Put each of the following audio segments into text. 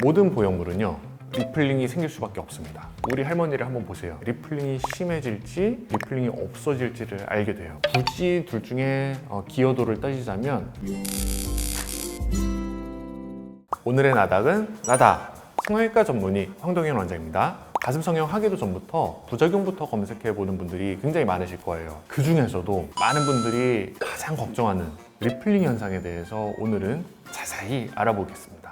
모든 보형물은요 리플링이 생길 수밖에 없습니다. 우리 할머니를 한번 보세요. 리플링이 심해질지 리플링이 없어질지를 알게 돼요. 굳이 둘 중에 기여도를 따지자면 오늘의 나닥은 나닥 성형외과 전문의 황동현 원장입니다. 가슴 성형 하기도 전부터 부작용부터 검색해보는 분들이 굉장히 많으실 거예요. 그 중에서도 많은 분들이 가장 걱정하는 리플링 현상에 대해서 오늘은 자세히 알아보겠습니다.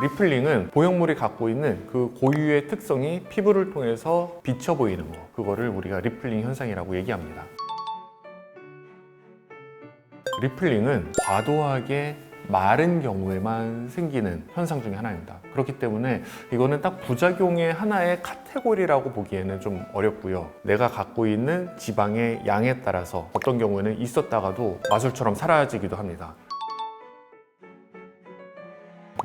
리플링은 보형물이 갖고 있는 그 고유의 특성이 피부를 통해서 비쳐 보이는 거, 그거를 우리가 리플링 현상이라고 얘기합니다. 리플링은 과도하게 마른 경우에만 생기는 현상 중에 하나입니다. 그렇기 때문에 이거는 딱 부작용의 하나의 카테고리라고 보기에는 좀 어렵고요. 내가 갖고 있는 지방의 양에 따라서 어떤 경우에는 있었다가도 마술처럼 사라지기도 합니다.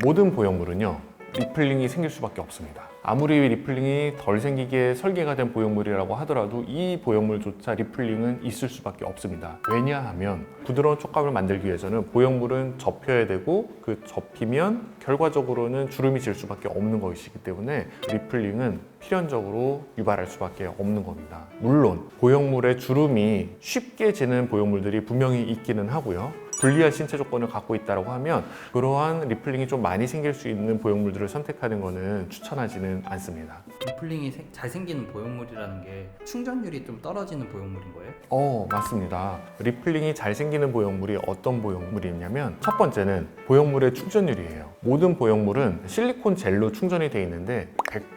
모든 보형물은요 리플링이 생길 수밖에 없습니다. 아무리 리플링이 덜 생기게 설계가 된 보형물이라고 하더라도 이 보형물조차 리플링은 있을 수밖에 없습니다. 왜냐하면 부드러운 촉감을 만들기 위해서는 보형물은 접혀야 되고 그 접히면 결과적으로는 주름이 질 수밖에 없는 것이기 때문에 리플링은 필연적으로 유발할 수밖에 없는 겁니다. 물론 보형물의 주름이 쉽게 지는 보형물들이 분명히 있기는 하고요. 불리한 신체 조건을 갖고 있다고 하면 그러한 리플링이 좀 많이 생길 수 있는 보형물들을 선택하는 것은 추천하지는 않습니다. 리플링이 잘 생기는 보형물이라는 게 충전율이 좀 떨어지는 보형물인 거예요? 맞습니다. 리플링이 잘 생기는 보형물이 어떤 보형물이냐면 첫 번째는 보형물의 충전율이에요. 모든 보형물은 실리콘 젤로 충전이 되어 있는데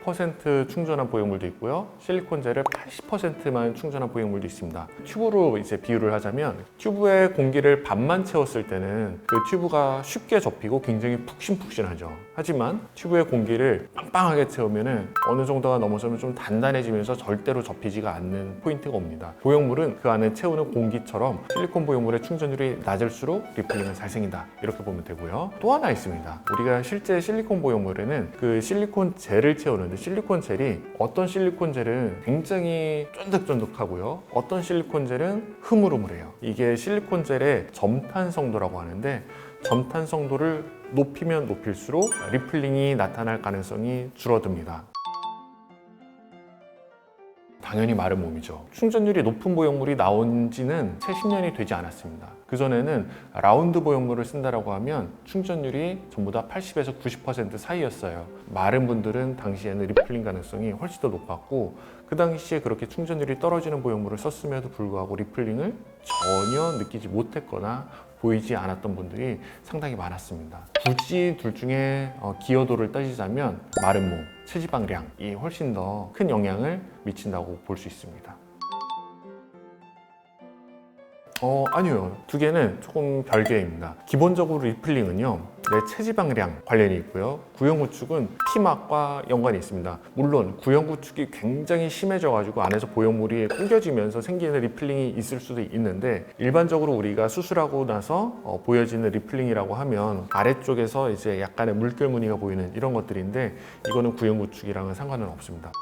100% 충전한 보형물도 있고요. 실리콘 젤을 80%만 충전한 보형물도 있습니다. 튜브로 이제 비유를 하자면 튜브에 공기를 반만 채웠을 때는 그 튜브가 쉽게 접히고 굉장히 푹신푹신하죠. 하지만 튜브에 공기를 빵빵하게 채우면은 어느 정도가 넘어서면 좀 단단해지면서 절대로 접히지가 않는 포인트가 옵니다. 보형물은 그 안에 채우는 공기처럼 실리콘 보형물의 충전율이 낮을수록 리플링은 잘 생긴다. 이렇게 보면 되고요. 또 하나 있습니다. 우리가 실제 실리콘 보형물에는 그 실리콘 젤을 채우는데 실리콘 젤이 어떤 실리콘 젤은 굉장히 쫀득쫀득하고요. 어떤 실리콘 젤은 흐물흐물해요. 이게 실리콘 젤의 점탄성도라고 하는데 점탄성도를 높이면 높일수록 리플링이 나타날 가능성이 줄어듭니다. 당연히 마른 몸이죠. 충전율이 높은 보형물이 나온 지는 채 10년이 되지 않았습니다. 그전에는 라운드 보형물을 쓴다라고 하면 충전율이 전부 다 80에서 90% 사이였어요. 마른 분들은 당시에는 리플링 가능성이 훨씬 더 높았고 그 당시에 그렇게 충전율이 떨어지는 보형물을 썼음에도 불구하고 리플링을 전혀 느끼지 못했거나 보이지 않았던 분들이 상당히 많았습니다. 굳이 둘 중에 기여도를 따지자면 마른 몸, 체지방량이 훨씬 더 큰 영향을 미친다고 볼 수 있습니다. 아니요. 두 개는 조금 별개입니다. 기본적으로 리플링은요, 내 체지방량 관련이 있고요. 구형구축은 피막과 연관이 있습니다. 물론 구형구축이 굉장히 심해져가지고 안에서 보형물이 끊겨지면서 생기는 리플링이 있을 수도 있는데 일반적으로 우리가 수술하고 나서 보여지는 리플링이라고 하면 아래쪽에서 이제 약간의 물결 무늬가 보이는 이런 것들인데 이거는 구형구축이랑은 상관은 없습니다.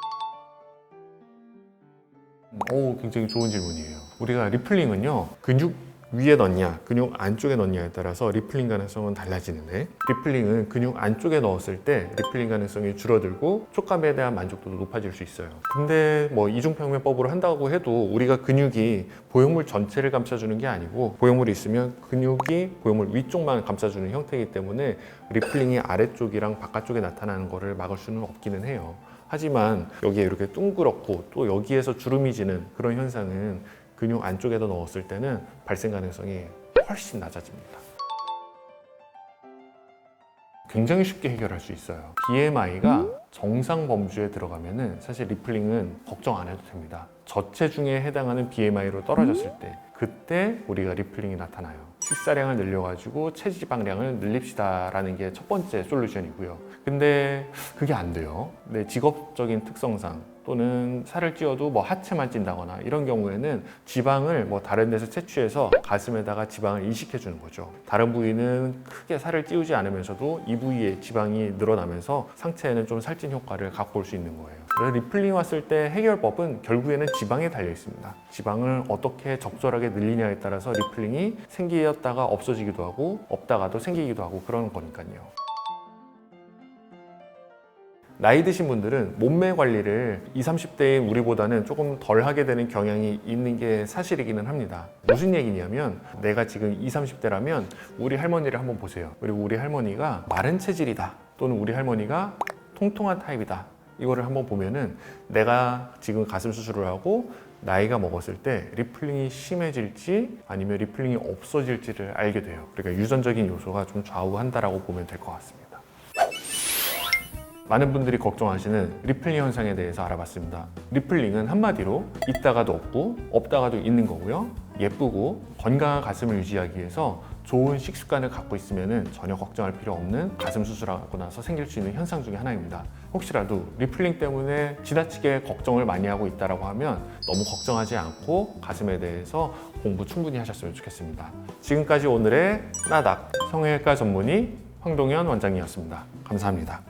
굉장히 좋은 질문이에요. 우리가 리플링은요, 근육 위에 넣냐, 근육 안쪽에 넣냐에 따라서 리플링 가능성은 달라지는데 리플링은 근육 안쪽에 넣었을 때 리플링 가능성이 줄어들고 촉감에 대한 만족도도 높아질 수 있어요. 근데 뭐 이중평면법으로 한다고 해도 우리가 근육이 보형물 전체를 감싸주는 게 아니고 보형물이 있으면 근육이 보형물 위쪽만 감싸주는 형태이기 때문에 리플링이 아래쪽이랑 바깥쪽에 나타나는 거를 막을 수는 없기는 해요. 하지만 여기에 이렇게 둥그렇고 또 여기에서 주름이 지는 그런 현상은 근육 안쪽에다 넣었을 때는 발생 가능성이 훨씬 낮아집니다. 굉장히 쉽게 해결할 수 있어요. BMI가 정상 범주에 들어가면은 사실 리플링은 걱정 안 해도 됩니다. 저체중에 해당하는 BMI로 떨어졌을 때 그때 우리가 리플링이 나타나요. 식사량을 늘려가지고 체지방량을 늘립시다 라는 게 첫 번째 솔루션이고요. 근데 그게 안 돼요. 내 직업적인 특성상 또는 살을 찌워도 뭐 하체만 찐다거나 이런 경우에는 지방을 뭐 다른 데서 채취해서 가슴에다가 지방을 이식해 주는 거죠. 다른 부위는 크게 살을 찌우지 않으면서도 이 부위에 지방이 늘어나면서 상체에는 좀 살찐 효과를 갖고 올 수 있는 거예요. 그래서 리플링 왔을 때 해결법은 결국에는 지방에 달려 있습니다. 지방을 어떻게 적절하게 늘리냐에 따라서 리플링이 생기었다가 없어지기도 하고 없다가도 생기기도 하고 그런 거니까요. 나이 드신 분들은 몸매 관리를 20, 30대인 우리보다는 조금 덜 하게 되는 경향이 있는 게 사실이기는 합니다. 무슨 얘기냐면 내가 지금 20, 30대라면 우리 할머니를 한번 보세요. 그리고 우리 할머니가 마른 체질이다 또는 우리 할머니가 통통한 타입이다 이거를 한번 보면은 내가 지금 가슴 수술을 하고 나이가 먹었을 때 리플링이 심해질지 아니면 리플링이 없어질지를 알게 돼요. 그러니까 유전적인 요소가 좀 좌우한다라고 보면 될 것 같습니다. 많은 분들이 걱정하시는 리플링 현상에 대해서 알아봤습니다. 리플링은 한마디로 있다가도 없고 없다가도 있는 거고요. 예쁘고 건강한 가슴을 유지하기 위해서 좋은 식습관을 갖고 있으면 전혀 걱정할 필요 없는 가슴 수술하고 나서 생길 수 있는 현상 중에 하나입니다. 혹시라도 리플링 때문에 지나치게 걱정을 많이 하고 있다고 하면 너무 걱정하지 않고 가슴에 대해서 공부 충분히 하셨으면 좋겠습니다. 지금까지 오늘의 나닥 성형외과 전문의 황동현 원장이었습니다. 감사합니다.